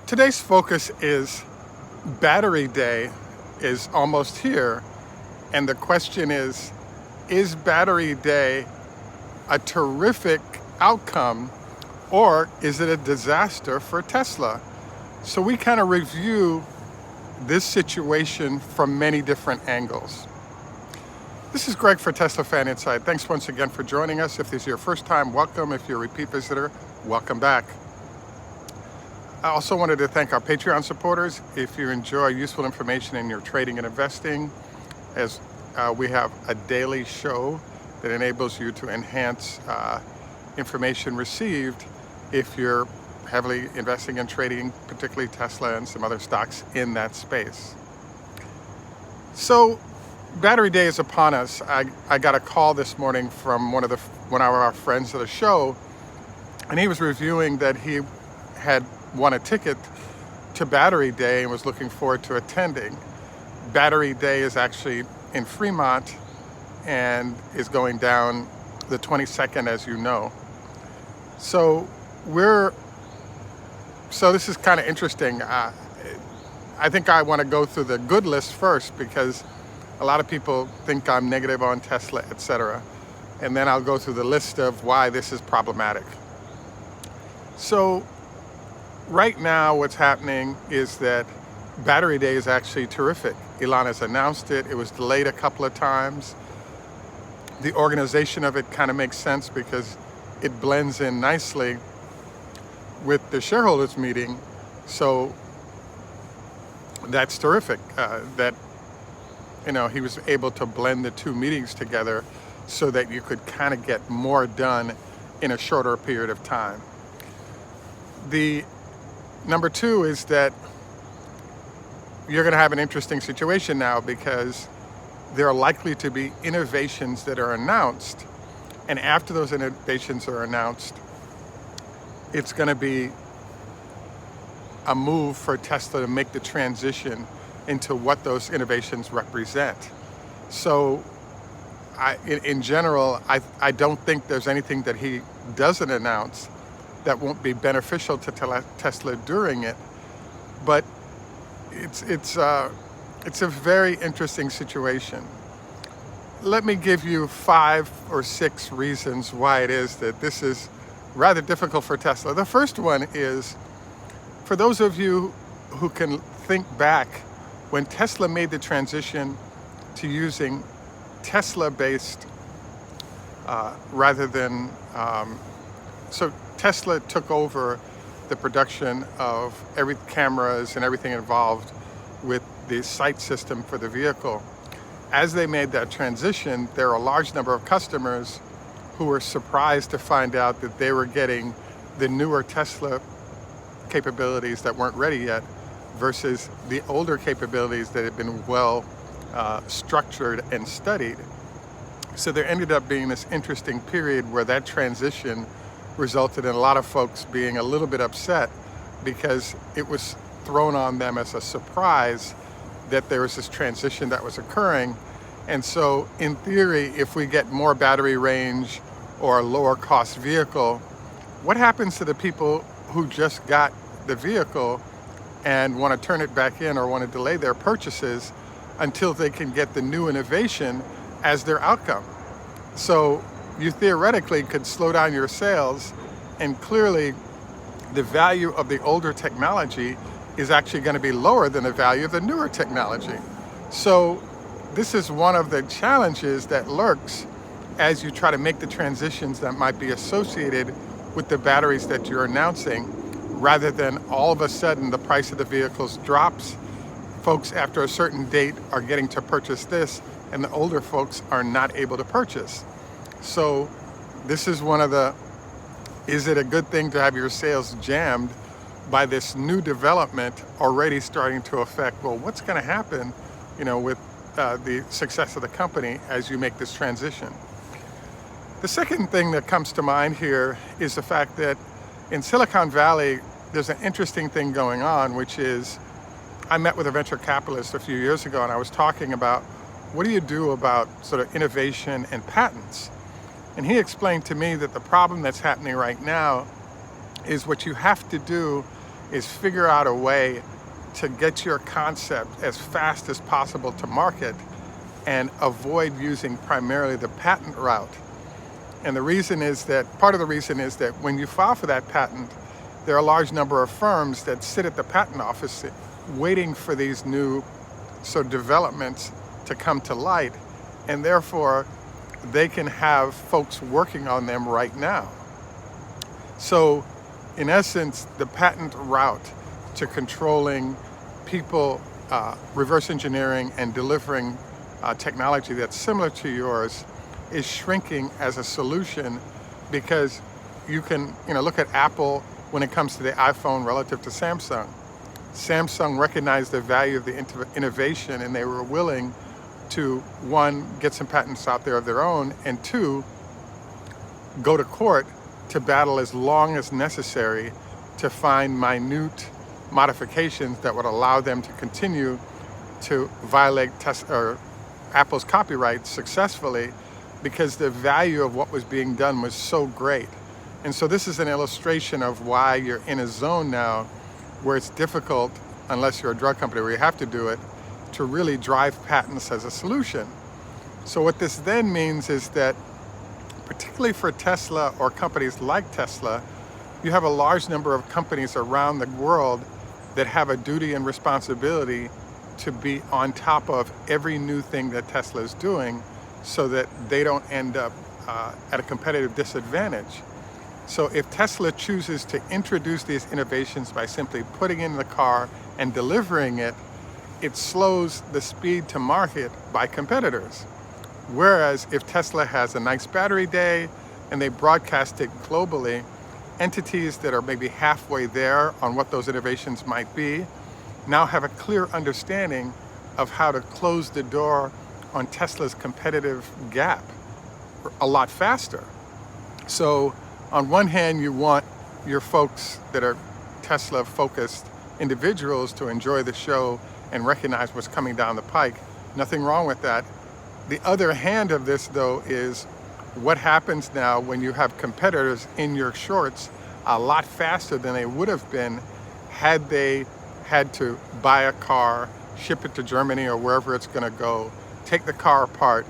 Today's focus is Battery Day is almost here, and the question is Battery Day a terrific outcome, or is it a disaster for Tesla? So we kind of review this situation from many different angles. This is Greg for Teslafaninsight. Thanks once again for joining us. If this is your first time, welcome. If you're a repeat visitor, welcome back. I also wanted to thank our Patreon supporters. If you enjoy useful information in your trading and investing, as we have a daily show that enables you to enhance information received if you're heavily investing in trading, particularly Tesla and some other stocks in that space. So Battery Day is upon us. I got a call this morning from one of our friends at the show, and he was reviewing that he had won a ticket to Battery Day and was looking forward to attending. Battery Day is actually in Fremont and is going down the 22nd, as you know. So this is kind of interesting. I think I want to go through the good list first, because a lot of people think I'm negative on Tesla, etc. And then I'll go through the list of why this is problematic. So right now what's happening is that Battery Day is actually terrific. Elon has announced it. It was delayed a couple of times. The organization of it kind of makes sense because it blends in nicely with the shareholders meeting. So that's terrific that he was able to blend the two meetings together so that you could kind of get more done in a shorter period of time. The number two is that you're going to have an interesting situation now, because there are likely to be innovations that are announced, and after those innovations are announced, it's going to be a move for Tesla to make the transition into what those innovations represent. So in general, I don't think there's anything that he doesn't announce that won't be beneficial to Tesla during it. But it's a very interesting situation. Let me give you 5 or 6 reasons why it is that this is rather difficult for Tesla. The first one is, for those of you who can think back, when Tesla made the transition to using Tesla-based rather than, so Tesla took over the production of cameras and everything involved with the sight system for the vehicle. As they made that transition, there are a large number of customers who were surprised to find out that they were getting the newer Tesla capabilities that weren't ready yet versus the older capabilities that had been well structured and studied. So there ended up being this interesting period where that transition resulted in a lot of folks being a little bit upset, because it was thrown on them as a surprise that there was this transition that was occurring. And so in theory, if we get more battery range or a lower cost vehicle, what happens to the people who just got the vehicle and want to turn it back in or want to delay their purchases until they can get the new innovation as their outcome? So you theoretically could slow down your sales, and clearly the value of the older technology is actually going to be lower than the value of the newer technology. So this is one of the challenges that lurks as you try to make the transitions that might be associated with the batteries that you're announcing, rather than all of a sudden the price of the vehicles drops. Folks after a certain date are getting to purchase this, and the older folks are not able to purchase. So this is one of the, is it a good thing to have your sales jammed by this new development already starting to affect, well, what's going to happen, with the success of the company as you make this transition? The second thing that comes to mind here is the fact that in Silicon Valley, there's an interesting thing going on, which is, I met with a venture capitalist a few years ago, and I was talking about, what do you do about sort of innovation and patents? And he explained to me that the problem that's happening right now is what you have to do is figure out a way to get your concept as fast as possible to market and avoid using primarily the patent route. And the reason is that, part of the reason is that when you file for that patent, there are a large number of firms that sit at the patent office waiting for these new developments to come to light, and therefore they can have folks working on them right now. So in essence, the patent route to controlling people, reverse engineering and delivering technology that's similar to yours is shrinking as a solution, because you can look at Apple when it comes to the iPhone relative to Samsung. Samsung recognized the value of the innovation, and they were willing to, one, get some patents out there of their own, and two, go to court to battle as long as necessary to find minute modifications that would allow them to continue to violate Apple's copyright successfully, because the value of what was being done was so great. And so this is an illustration of why you're in a zone now where it's difficult, unless you're a drug company where you have to do it, to really drive patents as a solution. So what this then means is that, particularly for Tesla or companies like Tesla, you have a large number of companies around the world that have a duty and responsibility to be on top of every new thing that Tesla is doing, so that they don't end up at a competitive disadvantage. So if Tesla chooses to introduce these innovations by simply putting it in the car and delivering it, it slows the speed to market by competitors. Whereas if Tesla has a nice battery day and they broadcast it globally, entities that are maybe halfway there on what those innovations might be now have a clear understanding of how to close the door on Tesla's competitive gap a lot faster. So on one hand, you want your folks that are Tesla focused individuals to enjoy the show and recognize what's coming down the pike. Nothing wrong with that. The other hand of this, though, is what happens now when you have competitors in your shorts a lot faster than they would have been had they had to buy a car, ship it to Germany or wherever it's going to go, take the car apart,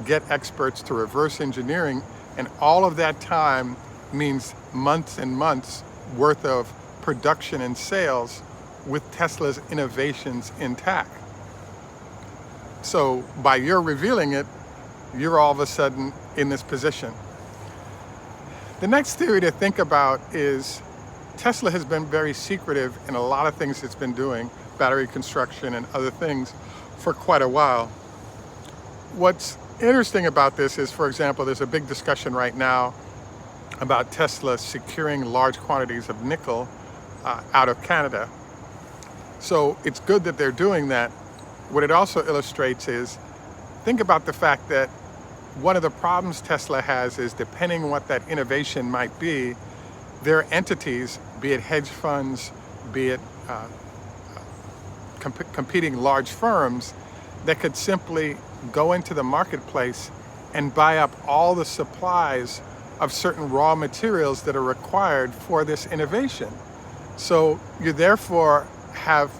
get experts to reverse engineering, and all of that time means months and months worth of production and sales with Tesla's innovations intact. So by your revealing it, you're all of a sudden in this position. The next theory to think about is Tesla has been very secretive in a lot of things it's been doing, battery construction and other things, for quite a while. What's interesting about this is, for example, there's a big discussion right now about Tesla securing large quantities of nickel out of Canada. So it's good that they're doing that. What it also illustrates is, think about the fact that one of the problems Tesla has is, depending on what that innovation might be, there are entities, be it hedge funds, be it competing large firms, that could simply go into the marketplace and buy up all the supplies of certain raw materials that are required for this innovation. So you therefore have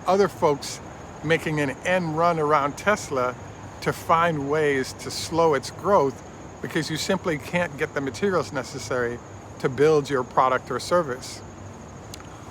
other folks making an end run around Tesla to find ways to slow its growth, because you simply can't get the materials necessary to build your product or service.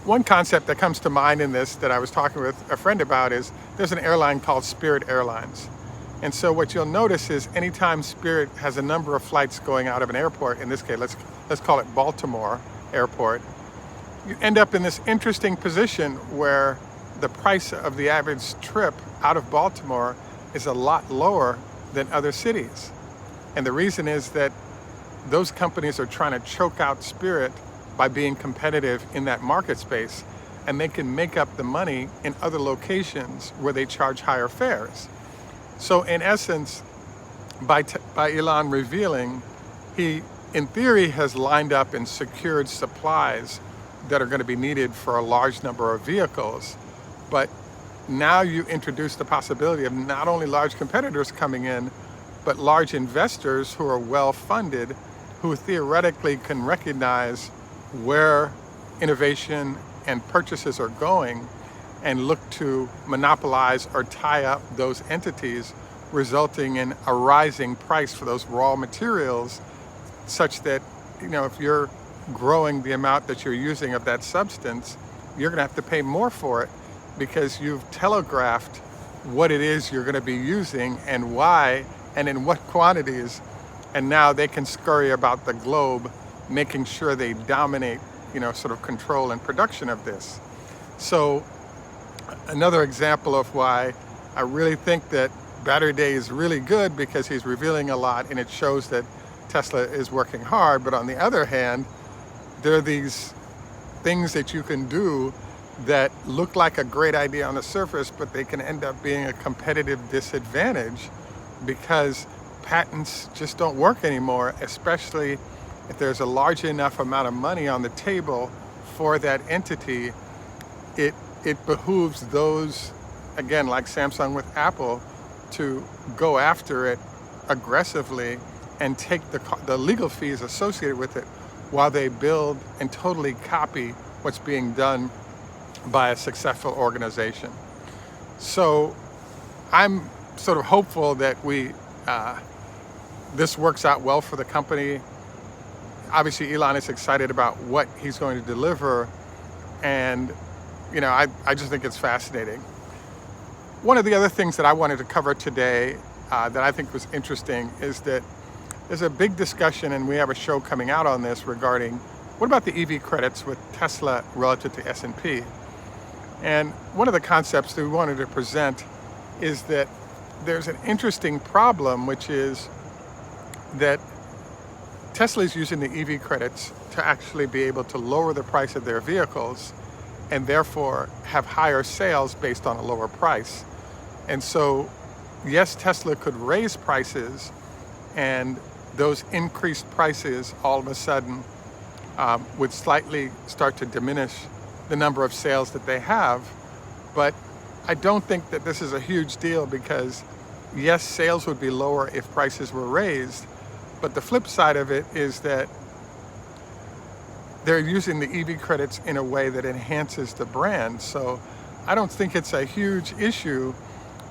One concept that comes to mind in this that I was talking with a friend about is, there's an airline called Spirit Airlines. And so what you'll notice is, anytime Spirit has a number of flights going out of an airport, in this case, let's call it Baltimore Airport, you end up in this interesting position where the price of the average trip out of Baltimore is a lot lower than other cities. And the reason is that those companies are trying to choke out Spirit by being competitive in that market space, and they can make up the money in other locations where they charge higher fares. So in essence, by Elon revealing, he, in theory, has lined up and secured supplies that are going to be needed for a large number of vehicles. But now you introduce the possibility of not only large competitors coming in, but large investors who are well-funded, who theoretically can recognize where innovation and purchases are going, and look to monopolize or tie up those entities, resulting in a rising price for those raw materials, such that, if you're growing the amount that you're using of that substance, you're going to have to pay more for it because you've telegraphed what it is you're going to be using and why and in what quantities. And now they can scurry about the globe, making sure they dominate, sort of control and production of this. So another example of why I really think that Battery Day is really good, because he's revealing a lot and it shows that Tesla is working hard. But on the other hand, there are these things that you can do that look like a great idea on the surface, but they can end up being a competitive disadvantage because patents just don't work anymore, especially if there's a large enough amount of money on the table for that entity. It behooves those, again, like Samsung with Apple, to go after it aggressively and take the legal fees associated with it while they build and totally copy what's being done by a successful organization. So I'm sort of hopeful that this works out well for the company. Obviously, Elon is excited about what he's going to deliver, and I just think it's fascinating. One of the other things that I wanted to cover today that I think was interesting is that there's a big discussion, and we have a show coming out on this, regarding what about the EV credits with Tesla relative to S&P. And one of the concepts that we wanted to present is that there's an interesting problem, which is that Tesla is using the EV credits to actually be able to lower the price of their vehicles and therefore have higher sales based on a lower price. And so, yes, Tesla could raise prices, and those increased prices all of a sudden would slightly start to diminish the number of sales that they have. But I don't think that this is a huge deal, because yes, sales would be lower if prices were raised, but the flip side of it is that they're using the EV credits in a way that enhances the brand. So I don't think it's a huge issue,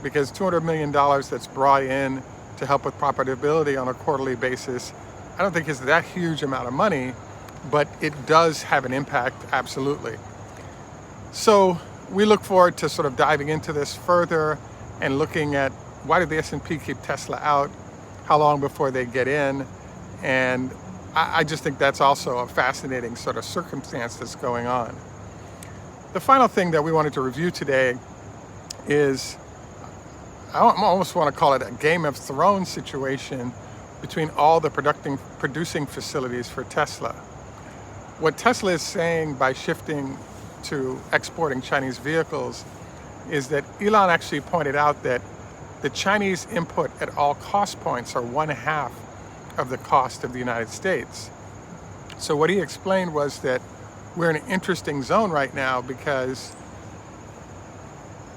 because $200 million that's brought in to help with profitability on a quarterly basis, I don't think it's that huge amount of money, but it does have an impact, absolutely. So we look forward to sort of diving into this further and looking at, why did the S&P keep Tesla out? How long before they get in? And I just think that's also a fascinating sort of circumstance that's going on. The final thing that we wanted to review today is, I almost want to call it a Game of Thrones situation between all the producing facilities for Tesla. What Tesla is saying by shifting to exporting Chinese vehicles is that Elon actually pointed out that the Chinese input at all cost points are 1/2 of the cost of the United States. So what he explained was that we're in an interesting zone right now, because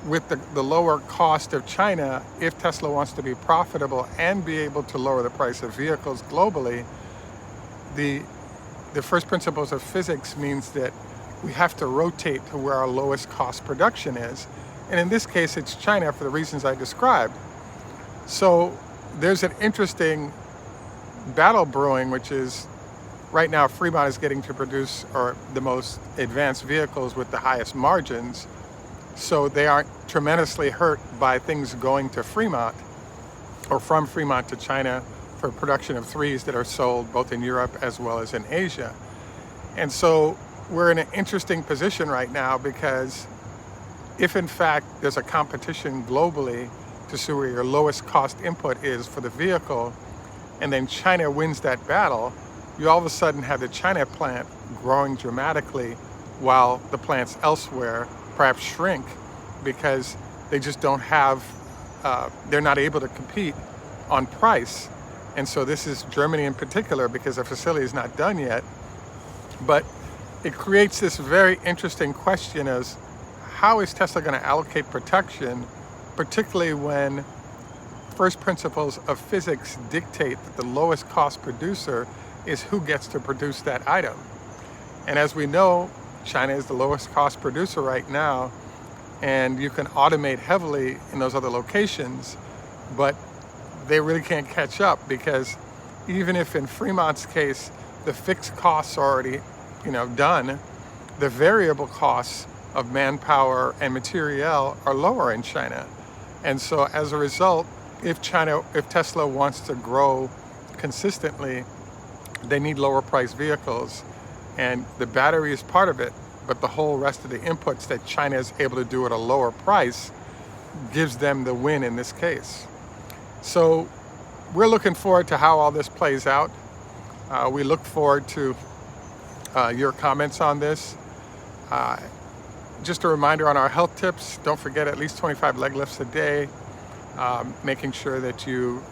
with the lower cost of China, if Tesla wants to be profitable and be able to lower the price of vehicles globally, the first principles of physics means that we have to rotate to where our lowest cost production is. And in this case, it's China, for the reasons I described. So there's an interesting battle brewing, which is, right now Fremont is getting to produce the most advanced vehicles with the highest margins. So they aren't tremendously hurt by things going to Fremont or from Fremont to China for production of threes that are sold both in Europe as well as in Asia. And so we're in an interesting position right now, because if in fact there's a competition globally to see where your lowest cost input is for the vehicle, and then China wins that battle, you all of a sudden have the China plant growing dramatically while the plants elsewhere perhaps shrink, because they just don't have, they're not able to compete on price. And so this is Germany in particular, because the facility is not done yet. But it creates this very interesting question as, how is Tesla going to allocate production, particularly when first principles of physics dictate that the lowest cost producer is who gets to produce that item. And as we know, China is the lowest cost producer right now, and you can automate heavily in those other locations, but they really can't catch up, because even if in Fremont's case, the fixed costs are already, done, the variable costs of manpower and material are lower in China. And so as a result, if Tesla wants to grow consistently, they need lower priced vehicles. And the battery is part of it, but the whole rest of the inputs that China is able to do at a lower price gives them the win in this case. So we're looking forward to how all this plays out. We look forward to your comments on this. Just a reminder on our health tips, don't forget at least 25 leg lifts a day, making sure that you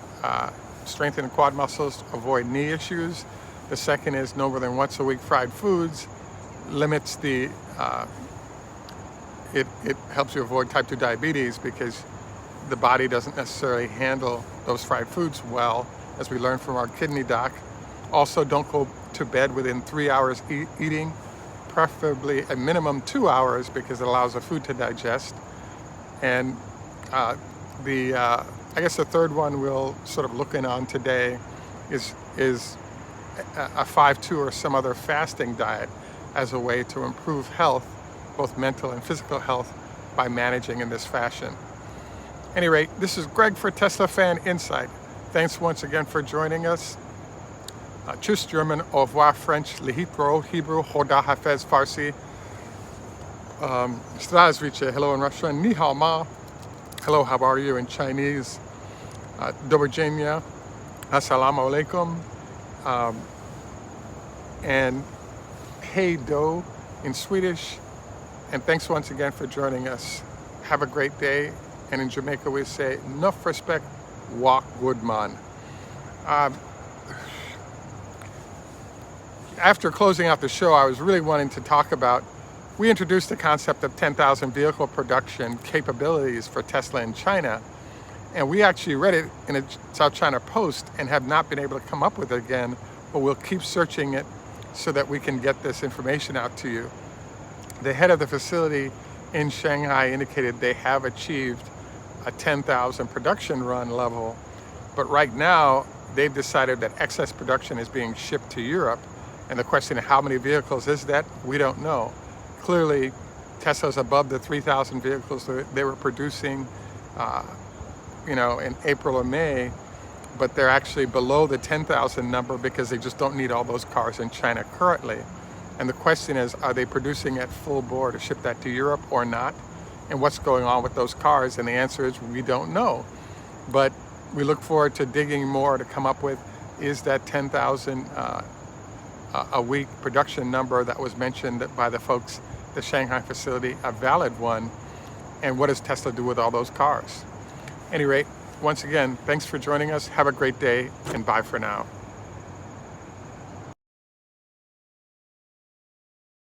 strengthen the quad muscles, avoid knee issues. The second is no more than once a week fried foods, limits it helps you avoid type 2 diabetes, because the body doesn't necessarily handle those fried foods well, as we learned from our kidney doc. Also, don't go to bed within 3 hours eating, preferably a minimum 2 hours, because it allows the food to digest. And I guess the third one we'll sort of look in on today is a 5-2 or some other fasting diet as a way to improve health, both mental and physical health, by managing in this fashion. At any rate, this is Greg for Teslafaninsight. Thanks once again for joining us. Tschüss German, au revoir French, Lehitro, Hebrew, Hoda Hafez Farsi, Zdravstvuyte, hello in Russian, Ni hao ma, hello, how are you in Chinese, Dobrjenia, Assalamu alaikum, and Hey Do in Swedish. And thanks once again for joining us. Have a great day. And in Jamaica we say, enough respect, walk good man. After closing out the show, I was really wanting to talk about, we introduced the concept of 10,000 vehicle production capabilities for Tesla in China. And we actually read it in a South China Post and have not been able to come up with it again, but we'll keep searching it so that we can get this information out to you. The head of the facility in Shanghai indicated they have achieved a 10,000 production run level, but right now they've decided that excess production is being shipped to Europe. And the question of how many vehicles is that, we don't know. Clearly, Tesla's above the 3,000 vehicles that they were producing in April or May, but they're actually below the 10,000 number because they just don't need all those cars in China currently. And the question is, are they producing at full bore to ship that to Europe or not? And what's going on with those cars? And the answer is, we don't know. But we look forward to digging more to come up with, is that 10,000 a week production number that was mentioned by the folks, the Shanghai facility, a valid one? And what does Tesla do with all those cars? At any rate, once again, thanks for joining us. Have a great day, and bye for now.